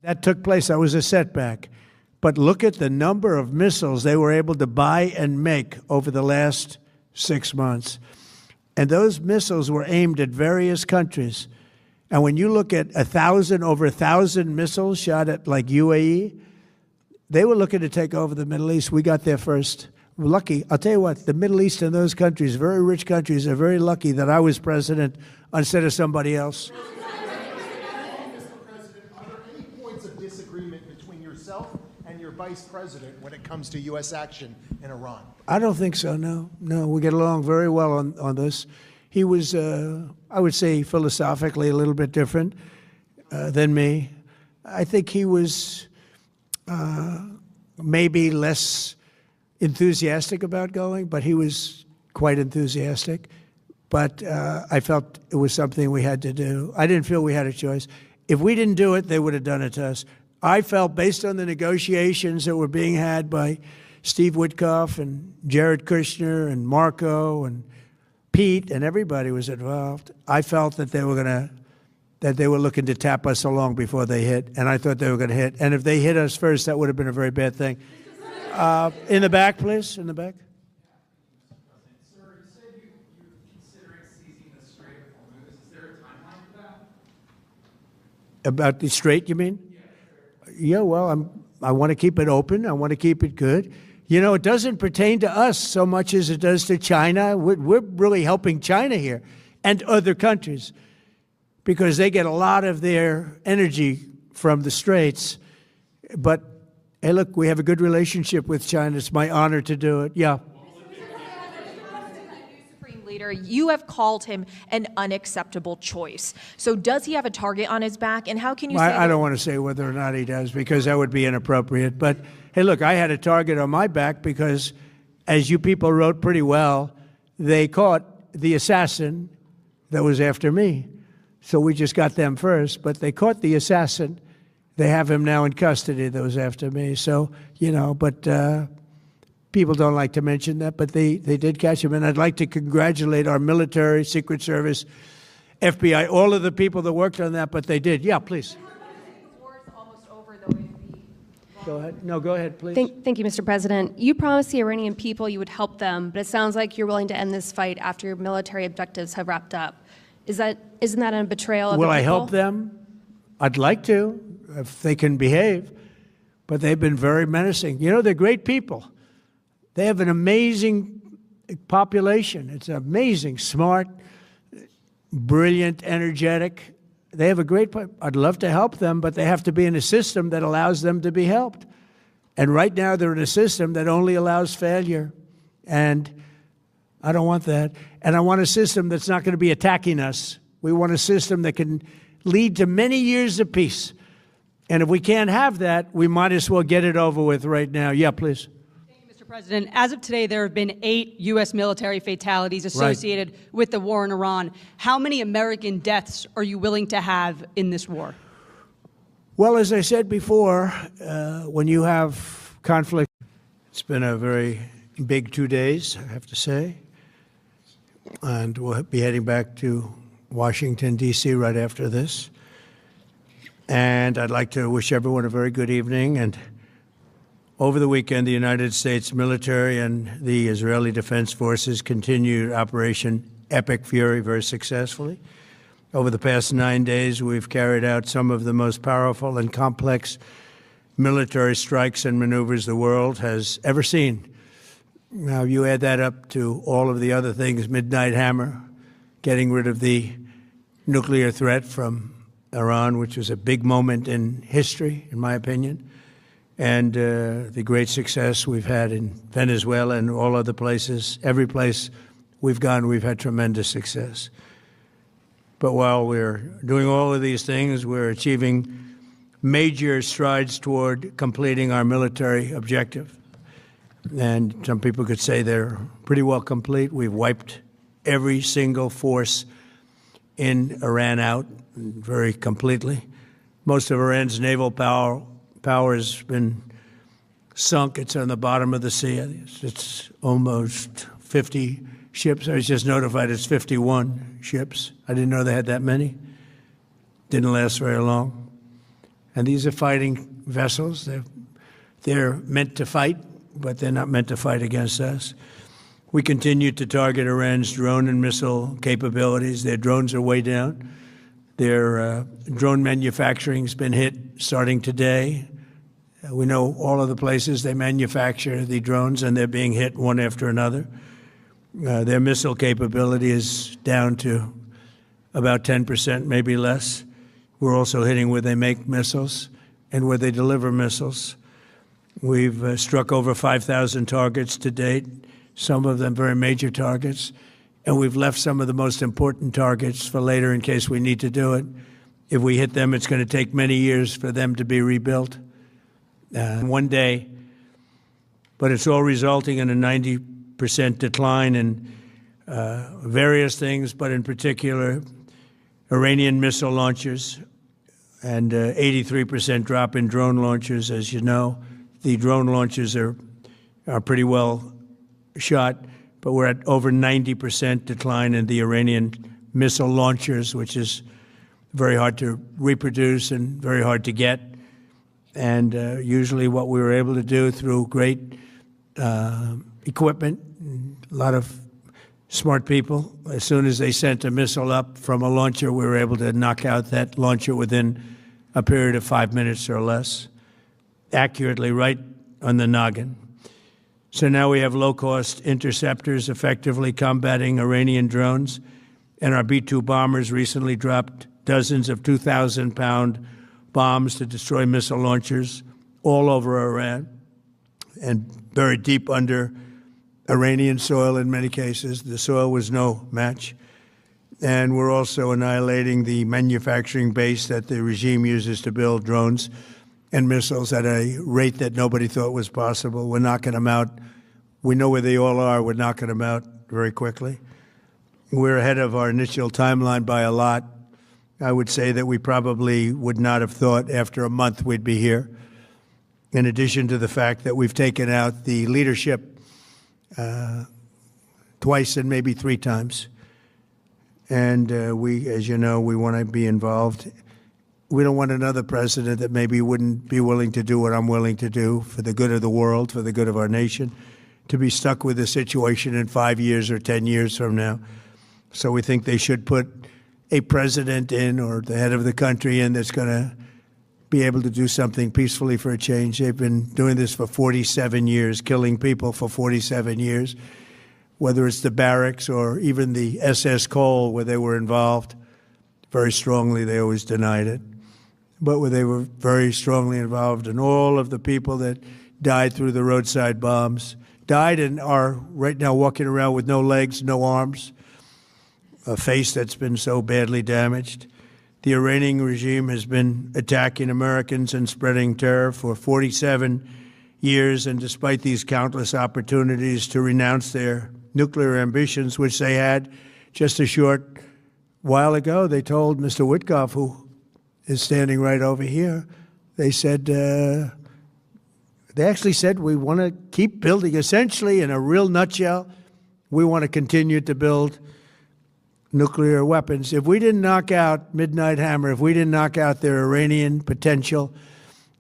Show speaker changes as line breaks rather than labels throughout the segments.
That took place. That was a setback. But look at the number of missiles they were able to buy and make over the last 6 months. And those missiles were aimed at various countries. And when you look at over 1,000 missiles shot at like UAE, they were looking to take over the Middle East. We got there first. We're lucky. I'll tell you what, the Middle East and those countries, very rich countries, are very lucky that I was president instead of somebody else.
Disagreement between yourself and your vice president when it comes to U.S. action in Iran?
I don't think so, no. No, we get along very well on this. He was, I would say, philosophically a little bit different than me. I think he was maybe less enthusiastic about going, but he was quite enthusiastic. But I felt it was something we had to do. I didn't feel we had a choice. If we didn't do it, they would have done it to us. I felt, based on the negotiations that were being had by Steve Witkoff and Jared Kushner and Marco and Pete, and everybody was involved, I felt that they were looking to tap us along before they hit, and I thought they were going to hit. And if they hit us first, that would have been a very bad thing. In the back, please, in the back. About the Strait, you mean? Yeah, well, I want to keep it open. I want to keep it good. You know, it doesn't pertain to us so much as it does to China. We're really helping China here and other countries because they get a lot of their energy from the Straits. But, hey, look, we have a good relationship with China. It's my honor to do it. Yeah.
Leader, you have called him an unacceptable choice. So does he have a target on his back? And how can you say
I don't want to say whether or not he does because that would be inappropriate. But, hey, look, I had a target on my back because, as you people wrote pretty well, they caught the assassin that was after me. So we just got them first. But they caught the assassin. They have him now in custody that was after me. So, you know, but people don't like to mention that, but they did catch him. And I'd like to congratulate our military, Secret Service, FBI, all of the people that worked on that, but they did. Yeah, please.
The war is almost over, though.
Go ahead. No, go ahead, please.
Thank you, Mr. President. You promised the Iranian people you would help them, but it sounds like you're willing to end this fight after your military objectives have wrapped up. Isn't that a betrayal of the people?
Will I help them? I'd like to, if they can behave, but they've been very menacing. You know, they're great people. They have an amazing population. It's amazing, smart, brilliant, energetic. They have a great, I'd love to help them, but they have to be in a system that allows them to be helped. And right now they're in a system that only allows failure. And I don't want that. And I want a system that's not going to be attacking us. We want a system that can lead to many years of peace. And if we can't have that, we might as well get it over with right now. Yeah, please.
President, as of today, there have been 8 U.S. military fatalities associated with the war in Iran. How many American deaths are you willing to have in this war?
Well, as I said before, when you have conflict, it's been a very big 2 days, I have to say. And we'll be heading back to Washington, D.C. right after this. And I'd like to wish everyone a very good evening. And over the weekend, the United States military and the Israeli Defense Forces continued Operation Epic Fury very successfully. Over the past 9 days, we've carried out some of the most powerful and complex military strikes and maneuvers the world has ever seen. Now, you add that up to all of the other things, Midnight Hammer, getting rid of the nuclear threat from Iran, which was a big moment in history, in my opinion, and the great success we've had in Venezuela and all other places. Every place we've gone, we've had tremendous success. But while we're doing all of these things, we're achieving major strides toward completing our military objective. And some people could say they're pretty well complete. We've wiped every single force in Iran out very completely. Most of Iran's naval power has been sunk. It's on the bottom of the sea. It's almost 50 ships. I was just notified it's 51 ships. I didn't know they had that many. Didn't last very long. And these are fighting vessels. They're meant to fight, but they're not meant to fight against us. We continue to target Iran's drone and missile capabilities. Their drones are way down. Their drone manufacturing has been hit starting today. We know all of the places they manufacture the drones, and they're being hit one after another. Their missile capability is down to about 10%, maybe less. We're also hitting where they make missiles and where they deliver missiles. We've struck over 5,000 targets to date, some of them very major targets, and we've left some of the most important targets for later in case we need to do it. If we hit them, it's going to take many years for them to be rebuilt. One day, but it's all resulting in a 90% decline in various things, but in particular, Iranian missile launchers and 83% drop in drone launchers. As you know, the drone launchers are pretty well shot, but we're at over 90% decline in the Iranian missile launchers, which is very hard to reproduce and very hard to get. And usually what we were able to do through great equipment, a lot of smart people, as soon as they sent a missile up from a launcher, we were able to knock out that launcher within a period of 5 minutes or less, accurately, right on the noggin. So now we have low-cost interceptors effectively combating Iranian drones, and our B-2 bombers recently dropped dozens of 2,000-pound bombs to destroy missile launchers all over Iran and buried deep under Iranian soil in many cases. The soil was no match. And we're also annihilating the manufacturing base that the regime uses to build drones and missiles at a rate that nobody thought was possible. We're knocking them out. We know where they all are. We're knocking them out very quickly. We're ahead of our initial timeline by a lot. I would say that we probably would not have thought after a month we'd be here, in addition to the fact that we've taken out the leadership twice and maybe 3 times. And we, as you know, we want to be involved. We don't want another president that maybe wouldn't be willing to do what I'm willing to do for the good of the world, for the good of our nation, to be stuck with a situation in 5 years or 10 years from now. So we think they should put a president in, or the head of the country in, that's going to be able to do something peacefully for a change. They've been doing this for 47 years, killing people for 47 years, whether it's the barracks or even the SS Cole where they were involved. Very strongly, they always denied it. But where they were very strongly involved, and all of the people that died through the roadside bombs, died and are right now walking around with no legs, no arms, a face that's been so badly damaged. The Iranian regime has been attacking Americans and spreading terror for 47 years, and despite these countless opportunities to renounce their nuclear ambitions, which they had just a short while ago, they told Mr. Witkoff, who is standing right over here, they said, they actually said, we want to keep building. Essentially, in a real nutshell, we want to continue to build nuclear weapons. If we didn't knock out Midnight Hammer, if we didn't knock out their Iranian potential,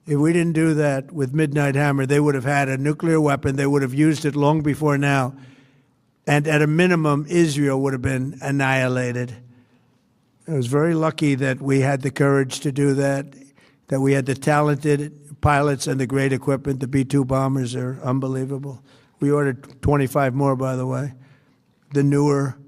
if we didn't do that with Midnight Hammer, they would have had a nuclear weapon. They would have used it long before now. And at a minimum, Israel would have been annihilated. I was very lucky that we had the courage to do that, that we had the talented pilots and the great equipment. The B-2 bombers are unbelievable. We ordered 25 more, by the way. The newer